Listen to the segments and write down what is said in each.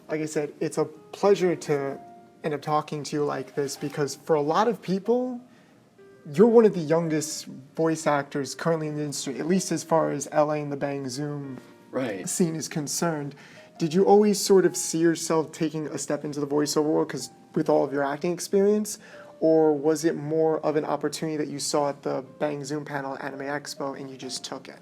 like I said, it's a pleasure to end up talking to you like this because for a lot of people, you're one of the youngest voice actors currently in the industry, at least as far as LA and the Bang Zoom scene is concerned. Did you always sort of see yourself taking a step into the voiceover world because with all of your acting experience? Or was it more of an opportunity that you saw at the Bang Zoom panel at Anime Expo and you just took it?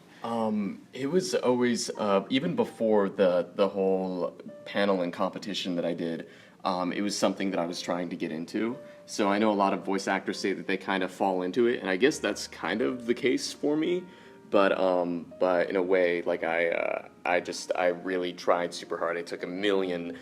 It was always, even before the whole panel and competition that I did, it was something that I was trying to get into. So I know a lot of voice actors say that they kind of fall into it, and I guess that's kind of the case for me. But in a way, like I really tried super hard. I took a million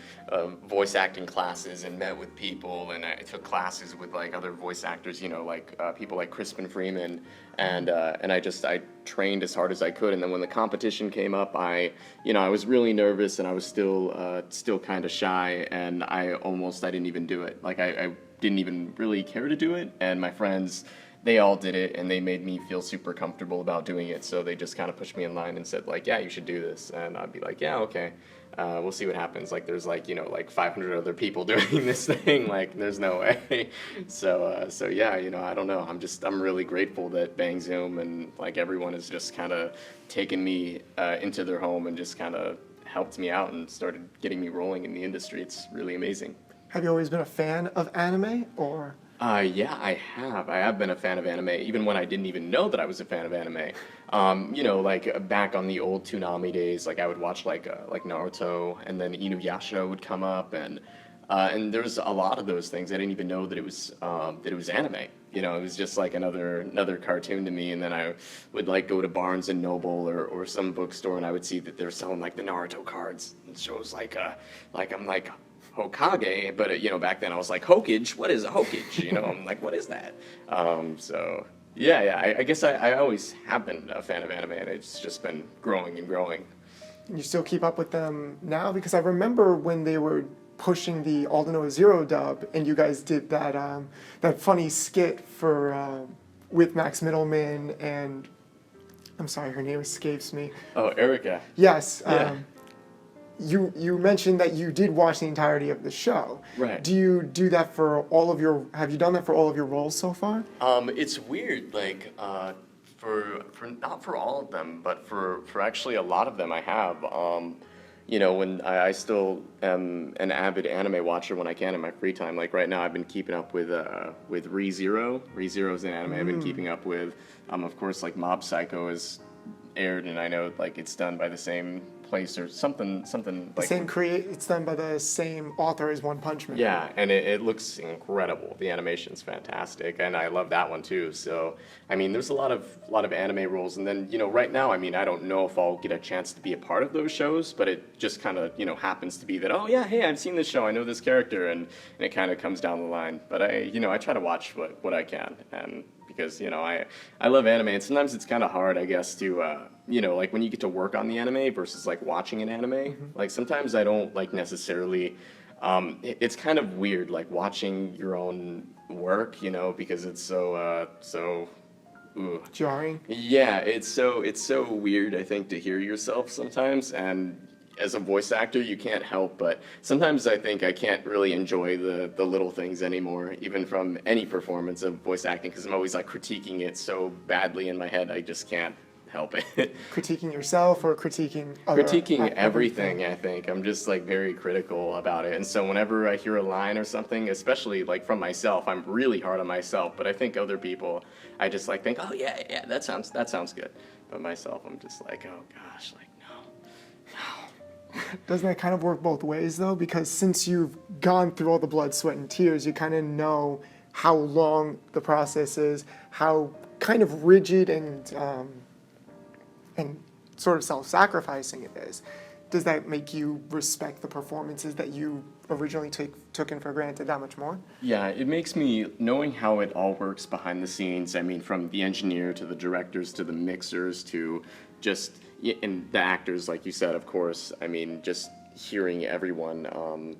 voice acting classes and met with people, and I took classes with like other voice actors, you know, like people like Crispin Freeman, and I trained as hard as I could. And then when the competition came up, I was really nervous, and I was still kind of shy, and I didn't even do it. Like I didn't even really care to do it, and my friends, they all did it, and they made me feel super comfortable about doing it, so they just kind of pushed me in line and said, like, yeah, you should do this, and I'd be like, yeah, okay, we'll see what happens. Like, there's, like, 500 other people doing this thing, like, there's no way. So yeah, I don't know, I'm really grateful that Bang Zoom and, like, everyone has just kind of taken me into their home and just kind of helped me out and started getting me rolling in the industry. It's really amazing. Have you always been a fan of anime, or...? Yeah, I have. I have been a fan of anime, even when I didn't even know that I was a fan of anime. Like back on the old Toonami days, like I would watch like Naruto, and then Inuyasha would come up, and there's a lot of those things. I didn't even know that it was anime. It was just like another cartoon to me. And then I would like go to Barnes and Noble or some bookstore, and I would see that they're selling like the Naruto cards. And shows like I'm like, Hokage, but back then I was like, Hokage, what is a Hokage? I'm like, what is that? So yeah, I guess I always have been a fan of anime, and it's just been growing and growing. And you still keep up with them now? Because I remember when they were pushing the Aldnoah Zero dub, and you guys did that funny skit for with Max Middleman and I'm sorry, her name escapes me. Oh, Erica. Yes. Yeah. You mentioned that you did watch the entirety of the show. Right. Do you do that for all of your? Have you done that for all of your roles so far? It's weird, like for not for all of them, but for actually a lot of them I have. When I still am an avid anime watcher when I can in my free time. Like right now, I've been keeping up with ReZero. ReZero is an anime I've been keeping up with. Of course, like Mob Psycho is aired, and I know like it's done by the same place or something like it's done by the same author as One Punch Man. Yeah, and it looks incredible. The animation's fantastic, and I love that one too. So I mean, there's a lot of anime roles, and then right now, I mean, I don't know if I'll get a chance to be a part of those shows, but it just kind of happens to be that, oh yeah, hey, I've seen this show, I know this character, and it kind of comes down the line. But I try to watch what I can, and because I love anime, and sometimes it's kind of hard, I guess, to like when you get to work on the anime versus like watching an anime. Mm-hmm. Like sometimes I don't like necessarily. It's kind of weird like watching your own work, because it's so jarring. Yeah, it's so weird, I think, to hear yourself sometimes, and as a voice actor, you can't help but sometimes I think I can't really enjoy the little things anymore, even from any performance of voice acting, because I'm always like critiquing it so badly in my head, I just can't help it. Critiquing yourself or critiquing everything, I think. I'm just like very critical about it. And so whenever I hear a line or something, especially like from myself, I'm really hard on myself, but I think other people, I just like think, oh yeah, that sounds good. But myself, I'm just like, oh gosh, like no. Doesn't that kind of work both ways though? Because since you've gone through all the blood, sweat, and tears, you kind of know how long the process is, how kind of rigid and sort of self-sacrificing it is. Does that make you respect the performances that you originally took in for granted that much more? Yeah, it makes me, knowing how it all works behind the scenes, I mean, from the engineer to the directors to the mixers to just, and the actors, like you said, of course, I mean, just hearing everyone,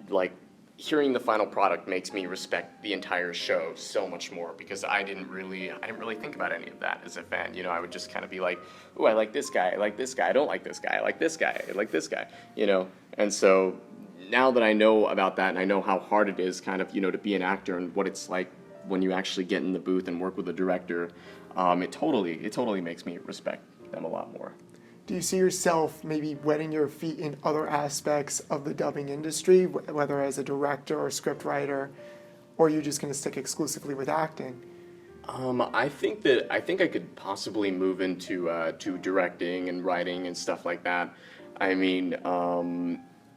like, hearing the final product makes me respect the entire show so much more, because I didn't really think about any of that as a fan. I would just kind of be like, "Ooh, I like this guy. I like this guy. I don't like this guy. I like this guy. I like this guy." And so now that I know about that, and I know how hard it is, kind of, to be an actor and what it's like when you actually get in the booth and work with a director, it totally makes me respect them a lot more. Do you see yourself maybe wetting your feet in other aspects of the dubbing industry, whether as a director or scriptwriter, or are you just going to stick exclusively with acting? I think I could possibly move into to directing and writing and stuff like that. I mean,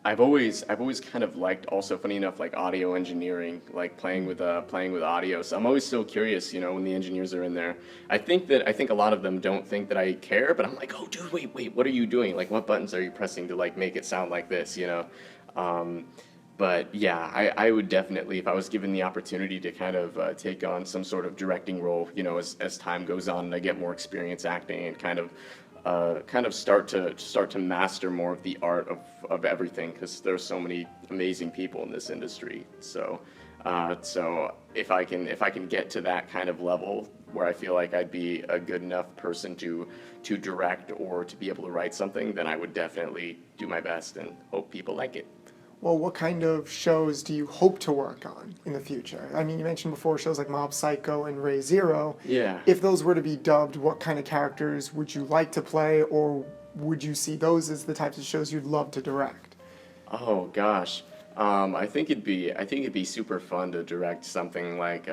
I've always kind of liked, also funny enough, like audio engineering, like playing with audio. So I'm always so curious, when the engineers are in there. I think a lot of them don't think that I care, but I'm like, "Oh, dude, wait, what are you doing? Like, what buttons are you pressing to like make it sound like this?" But yeah, I would definitely, if I was given the opportunity to kind of take on some sort of directing role, as time goes on and I get more experience acting and kind of start to master more of the art of everything, because there's so many amazing people in this industry. So if I can get to that kind of level where I feel like I'd be a good enough person to direct or to be able to write something, then I would definitely do my best and hope people like it. Well, what kind of shows do you hope to work on in the future? I mean, you mentioned before shows like Mob Psycho and Ray Zero. Yeah. If those were to be dubbed, what kind of characters would you like to play, or would you see those as the types of shows you'd love to direct? Oh gosh, I think it'd be super fun to direct something like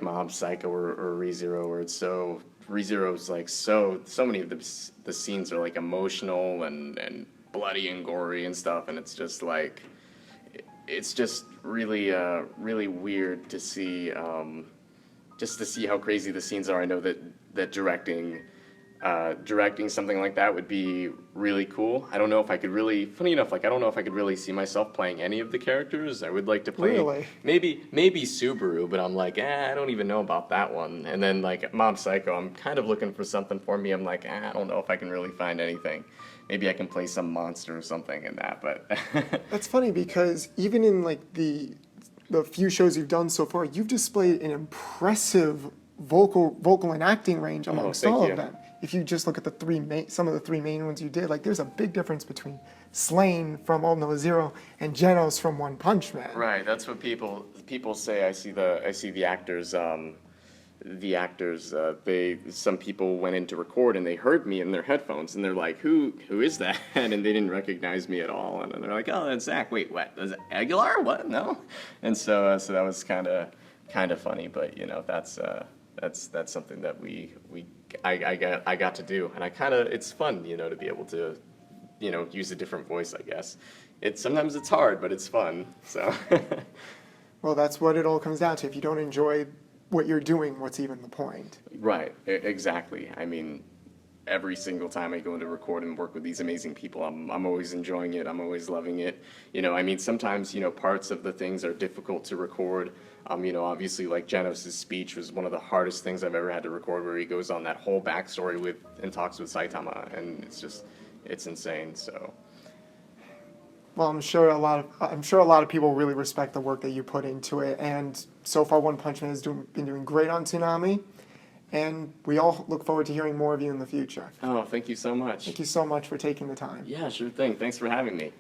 Mob Psycho or ReZero, where it's so ReZero's like so many of the scenes are like emotional and bloody and gory and stuff, and it's just like it's just really really weird to see just to see how crazy the scenes are. I know that directing something like that would be really cool. I don't know if I could really, funny enough, like I don't know if I could really see myself playing any of the characters. I would like to play Really? maybe Subaru, but I'm like, I don't even know about that one. And then like Mob Psycho, I'm kind of looking for something for me. I'm like, I don't know if I can really find anything. Maybe I can play some monster or something in that, but That's funny because even in like the few shows you've done so far, you've displayed an impressive vocal and acting range amongst thank all you. of them. If you just look at some of the three main ones you did, like there's a big difference between Slaine from Aldnoah Zero and Genos from One Punch Man. Right, that's what people say. I see the actors. Some people went in to record and they heard me in their headphones and they're like, who is that? And they didn't recognize me at all. And they're like, "Oh, that's Zach. Wait, what? Is it Aguilar? What? No." And so that was kind of funny. But that's something that I got to do, and it's fun, to be able to, use a different voice. I guess sometimes it's hard, but it's fun. So. Well, that's what it all comes down to. If you don't enjoy what you're doing, what's even the point? Right, exactly. I mean, every single time I go into record and work with these amazing people, I'm always enjoying it. I'm always loving it. I mean, sometimes, parts of the things are difficult to record. Obviously, like Genos' speech was one of the hardest things I've ever had to record, where he goes on that whole backstory and talks with Saitama, and it's insane. So. Well, I'm sure a lot of people really respect the work that you put into it, and so far One Punch Man has been doing great on Toonami, and we all look forward to hearing more of you in the future. Oh, thank you so much. Thank you so much for taking the time. Yeah, sure thing. Thanks for having me.